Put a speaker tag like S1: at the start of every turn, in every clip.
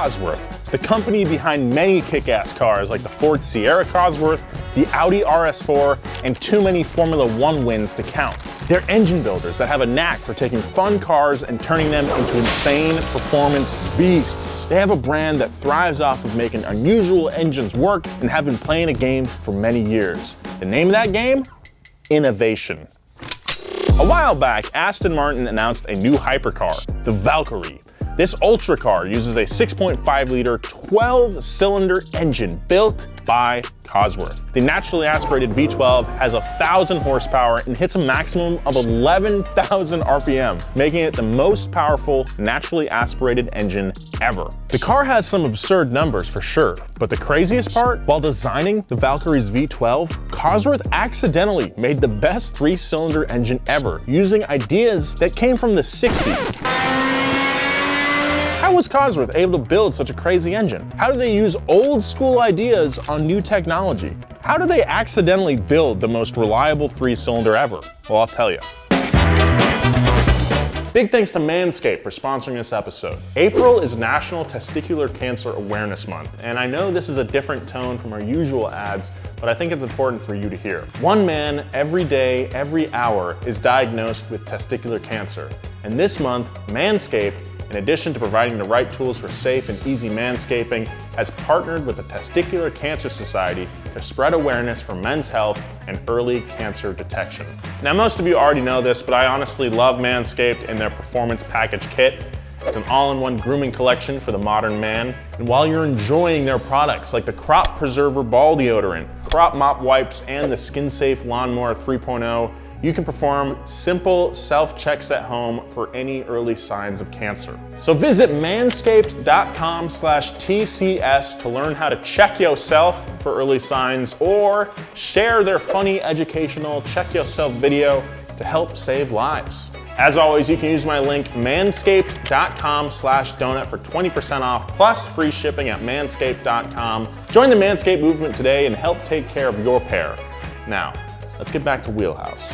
S1: Cosworth, the company behind many kick-ass cars like the Ford Sierra Cosworth, the Audi RS4, and too many Formula One wins to count. They're engine builders that have a knack for taking fun cars and turning them into insane performance beasts. They have a brand that thrives off of making unusual engines work and have been playing a game for many years. The name of that game? Innovation. A while back, Aston Martin announced a new hypercar, the Valkyrie. This ultra car uses a 6.5-liter 12-cylinder engine built by Cosworth. The naturally aspirated V12 has 1,000 horsepower and hits a maximum of 11,000 RPM, making it the most powerful naturally aspirated engine ever. The car has some absurd numbers for sure, but the craziest part, while designing the Valkyrie's V12, Cosworth accidentally made the best 3-cylinder engine ever, using ideas that came from the 60s. How was Cosworth able to build such a crazy engine? How do they use old school ideas on new technology? How do they accidentally build the most reliable 3-cylinder ever? Well, I'll tell you. Big thanks to Manscaped for sponsoring this episode. April is National Testicular Cancer Awareness Month, and I know this is a different tone from our usual ads, but I think it's important for you to hear. One man every day, every hour is diagnosed with testicular cancer, and this month, Manscaped, in addition to providing the right tools for safe and easy manscaping, has partnered with the Testicular Cancer Society to spread awareness for men's health and early cancer detection. Now, most of you already know this, but I honestly love Manscaped and their Performance Package Kit. It's an all-in-one grooming collection for the modern man. And while you're enjoying their products like the Crop Preserver Ball Deodorant, Crop Mop Wipes, and the Skin Safe Lawnmower 3.0, you can perform simple self-checks at home for any early signs of cancer. So visit manscaped.com/TCS to learn how to check yourself for early signs, or share their funny educational check yourself video to help save lives. As always, you can use my link manscaped.com/donut for 20% off plus free shipping at manscaped.com. Join the Manscaped movement today and help take care of your pair. Now, let's get back to Wheelhouse.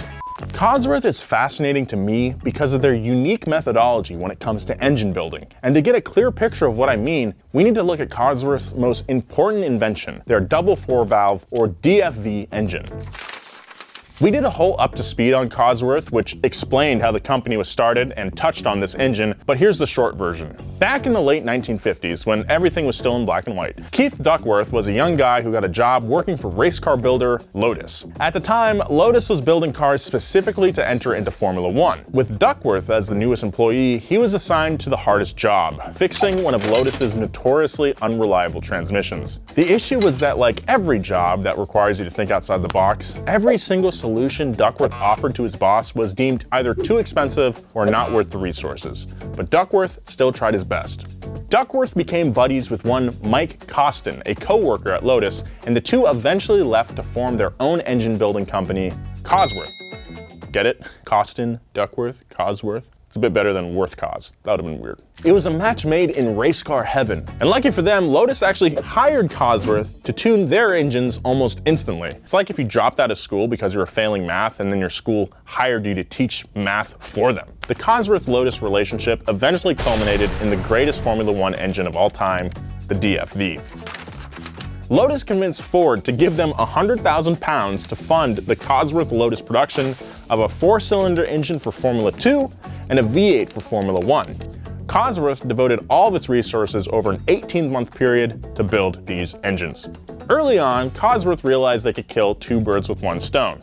S1: Cosworth is fascinating to me because of their unique methodology when it comes to engine building. And to get a clear picture of what I mean, we need to look at Cosworth's most important invention, their double 4-valve or DFV engine. We did a whole up to speed on Cosworth, which explained how the company was started and touched on this engine, but here's the short version. Back in the late 1950s, when everything was still in black and white, Keith Duckworth was a young guy who got a job working for race car builder Lotus. At the time, Lotus was building cars specifically to enter into Formula One. With Duckworth as the newest employee, he was assigned to the hardest job, fixing one of Lotus's notoriously unreliable transmissions. The issue was that, like every job that requires you to think outside the box, every single solution Duckworth offered to his boss was deemed either too expensive or not worth the resources. But Duckworth still tried his best. Duckworth became buddies with one Mike Costin, a co-worker at Lotus, and the two eventually left to form their own engine building company, Cosworth. Get it? Costin, Duckworth, Cosworth. It's a bit better than Worth Cos. That would have been weird. It was a match made in race car heaven. And lucky for them, Lotus actually hired Cosworth to tune their engines almost instantly. It's like if you dropped out of school because you were failing math and then your school hired you to teach math for them. The Cosworth-Lotus relationship eventually culminated in the greatest Formula One engine of all time, the DFV. Lotus convinced Ford to give them £100,000 to fund the Cosworth-Lotus production of a 4-cylinder engine for Formula 2 and a V8 for Formula 1. Cosworth devoted all of its resources over an 18-month period to build these engines. Early on, Cosworth realized they could kill two birds with one stone.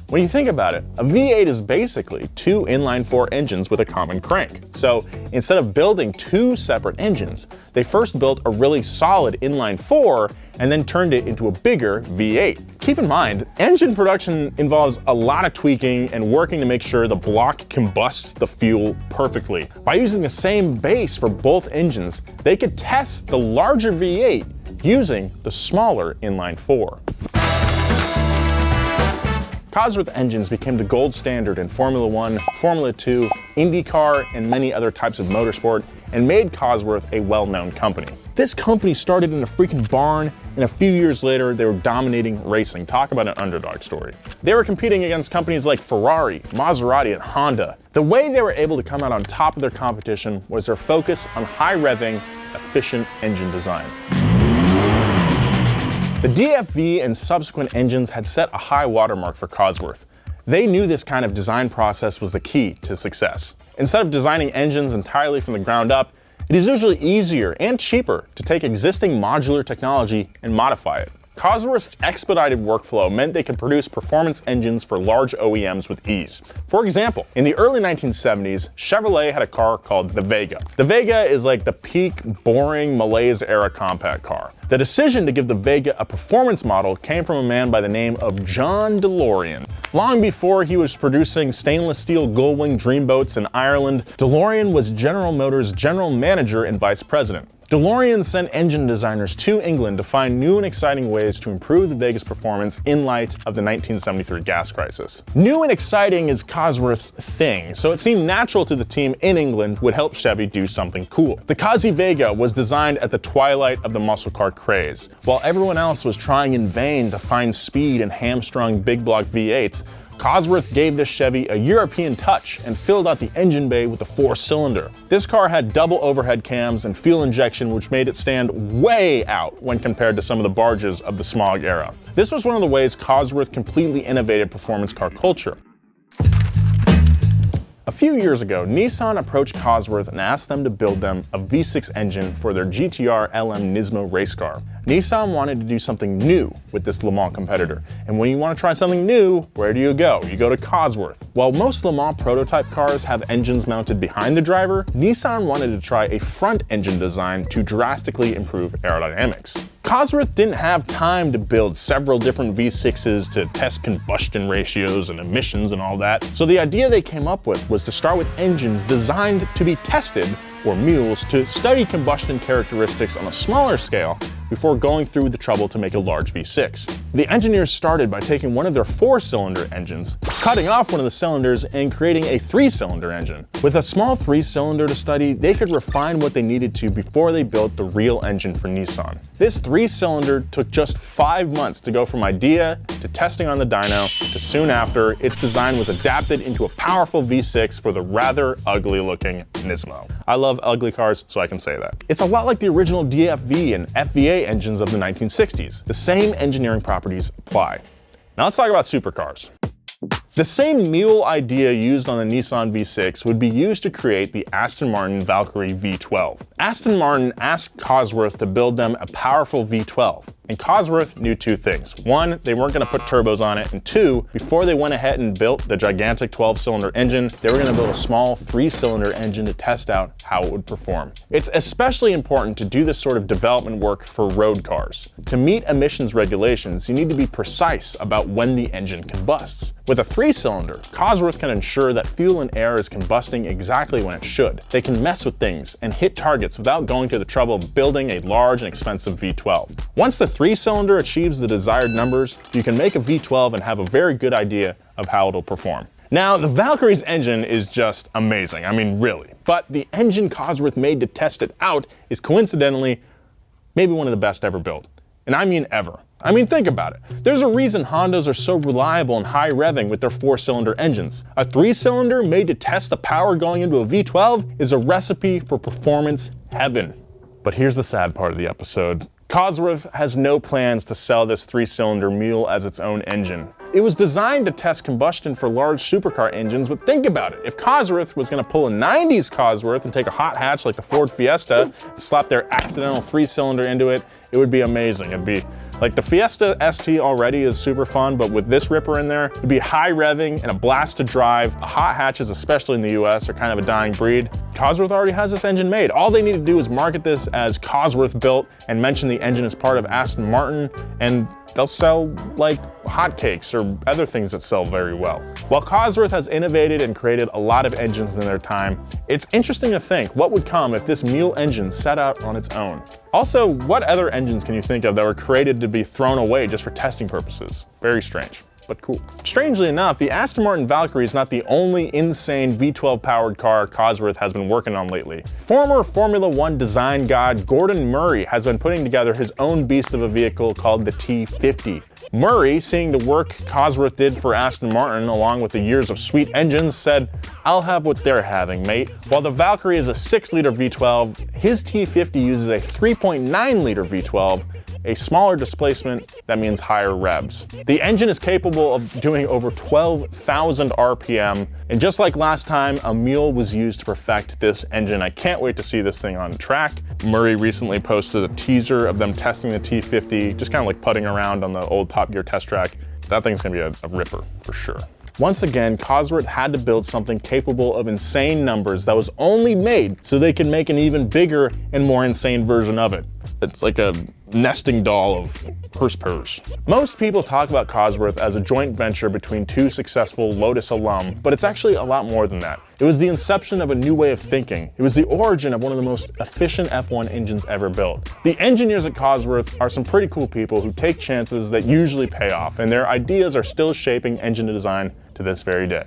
S1: When you think about it, a V8 is basically two inline-4 engines with a common crank. So instead of building two separate engines, they first built a really solid inline-4 and then turned it into a bigger V8. Keep in mind, engine production involves a lot of tweaking and working to make sure the block combusts the fuel perfectly. By using the same base for both engines, they could test the larger V8 using the smaller inline-4. Cosworth engines became the gold standard in Formula 1, Formula 2, IndyCar, and many other types of motorsport, and made Cosworth a well-known company. This company started in a freaking barn, and a few years later, they were dominating racing. Talk about an underdog story. They were competing against companies like Ferrari, Maserati, and Honda. The way they were able to come out on top of their competition was their focus on high revving, efficient engine design. The DFV and subsequent engines had set a high watermark for Cosworth. They knew this kind of design process was the key to success. Instead of designing engines entirely from the ground up, it is usually easier and cheaper to take existing modular technology and modify it. Cosworth's expedited workflow meant they could produce performance engines for large OEMs with ease. For example, in the early 1970s, Chevrolet had a car called the Vega. The Vega is like the peak, boring Malaise-era compact car. The decision to give the Vega a performance model came from a man by the name of John DeLorean. Long before he was producing stainless steel gull-wing dreamboats in Ireland, DeLorean was General Motors' general manager and vice president. DeLorean sent engine designers to England to find new and exciting ways to improve the Vega's performance in light of the 1973 gas crisis. New and exciting is Cosworth's thing, so it seemed natural to the team in England would help Chevy do something cool. The Cosy Vega was designed at the twilight of the muscle car craze. While everyone else was trying in vain to find speed in hamstrung big block V8s, Cosworth gave this Chevy a European touch and filled out the engine bay with a 4-cylinder. This car had double overhead cams and fuel injection, which made it stand way out when compared to some of the barges of the smog era. This was one of the ways Cosworth completely innovated performance car culture. A few years ago, Nissan approached Cosworth and asked them to build them a V6 engine for their GTR LM Nismo race car. Nissan wanted to do something new with this Le Mans competitor, and when you want to try something new, where do you go? You go to Cosworth. While most Le Mans prototype cars have engines mounted behind the driver, Nissan wanted to try a front engine design to drastically improve aerodynamics. Cosworth didn't have time to build several different V6s to test combustion ratios and emissions and all that, so the idea they came up with was to start with engines designed to be tested, or mules, to study combustion characteristics on a smaller scale before going through the trouble to make a large V6. The engineers started by taking one of their 4-cylinder engines, cutting off one of the cylinders, and creating a 3-cylinder engine. With a small 3-cylinder to study, they could refine what they needed to before they built the real engine for Nissan. This 3-cylinder took just 5 months to go from idea to testing on the dyno to soon after, its design was adapted into a powerful V6 for the rather ugly-looking Nismo. I love ugly cars, so I can say that. It's a lot like the original DFV and FVA engines of the 1960s. The same engineering properties apply. Now let's talk about supercars. The same mule idea used on the Nissan V6 would be used to create the Aston Martin Valkyrie V12. Aston Martin asked Cosworth to build them a powerful V12, and Cosworth knew two things. One, they weren't going to put turbos on it, and two, before they went ahead and built the gigantic 12-cylinder engine, they were going to build a small 3-cylinder engine to test out how it would perform. It's especially important to do this sort of development work for road cars. To meet emissions regulations, you need to be precise about when the engine combusts. With a 3-cylinder, Cosworth can ensure that fuel and air is combusting exactly when it should. They can mess with things and hit targets without going to the trouble of building a large and expensive V12. Once the 3-cylinder achieves the desired numbers, you can make a V12 and have a very good idea of how it'll perform. Now, the Valkyrie's engine is just amazing, I mean really, but the engine Cosworth made to test it out is coincidentally maybe one of the best ever built. And I mean ever. I mean, think about it. There's a reason Hondas are so reliable and high revving with their 4-cylinder engines. A 3-cylinder made to test the power going into a V12 is a recipe for performance heaven. But here's the sad part of the episode. Cosworth has no plans to sell this 3-cylinder mule as its own engine. It was designed to test combustion for large supercar engines, but think about it. If Cosworth was going to pull a 90s Cosworth and take a hot hatch like the Ford Fiesta and slap their accidental 3-cylinder into it, it would be amazing. It'd be like the Fiesta ST already is super fun, but with this ripper in there, it'd be high revving and a blast to drive. Hot hatches, especially in the US, are kind of a dying breed. Cosworth already has this engine made. All they need to do is market this as Cosworth built and mention the engine as part of Aston Martin, and they'll sell like hotcakes or other things that sell very well. While Cosworth has innovated and created a lot of engines in their time, it's interesting to think what would come if this mule engine set out on its own. Also, what other engines can you think of that were created to be thrown away just for testing purposes? Very strange, but cool. Strangely enough, the Aston Martin Valkyrie is not the only insane V12 powered car Cosworth has been working on lately. Former Formula One design god Gordon Murray has been putting together his own beast of a vehicle called the T50. Murray, seeing the work Cosworth did for Aston Martin along with the years of sweet engines, said, "I'll have what they're having, mate." While the Valkyrie is a 6-liter V12, his T50 uses a 3.9-liter V12, a smaller displacement that means higher revs. The engine is capable of doing over 12,000 RPM, and just like last time, a mule was used to perfect this engine. I can't wait to see this thing on track. Murray recently posted a teaser of them testing the T50, just kind of like putting around on the old Top Gear test track. That thing's gonna be a ripper for sure. Once again, Cosworth had to build something capable of insane numbers that was only made so they could make an even bigger and more insane version of it. It's like a nesting doll of horsepurs. Most people talk about Cosworth as a joint venture between two successful Lotus alum, but it's actually a lot more than that. It was the inception of a new way of thinking. It was the origin of one of the most efficient F1 engines ever built. The engineers at Cosworth are some pretty cool people who take chances that usually pay off, and their ideas are still shaping engine design to this very day.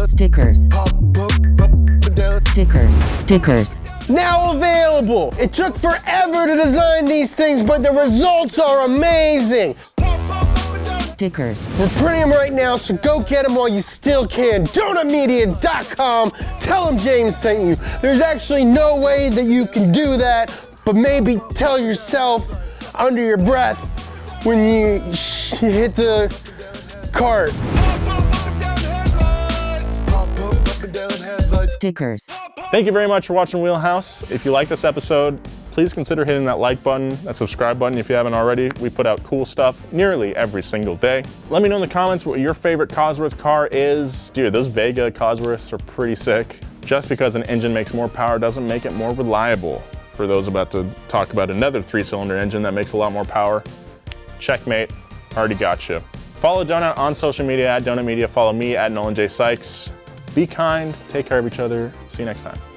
S2: Stickers. Stickers.
S3: Now available! It took forever to design these things, but the results are amazing!
S2: Stickers.
S3: We're printing them right now, so go get them while you still can. DonutMedia.com. Tell them James sent you. There's actually no way that you can do that, but maybe tell yourself under your breath when you hit the cart.
S2: Stickers.
S1: Thank you very much for watching Wheelhouse. If you like this episode, please consider hitting that like button, that subscribe button if you haven't already. We put out cool stuff nearly every single day. Let me know in the comments what your favorite Cosworth car is. Dude, those Vega Cosworths are pretty sick. Just because an engine makes more power doesn't make it more reliable. For those about to talk about another 3-cylinder engine that makes a lot more power, checkmate, already got you. Follow Donut on social media at Donut Media. Follow me at Nolan J. Sykes. Be kind, take care of each other. See you next time.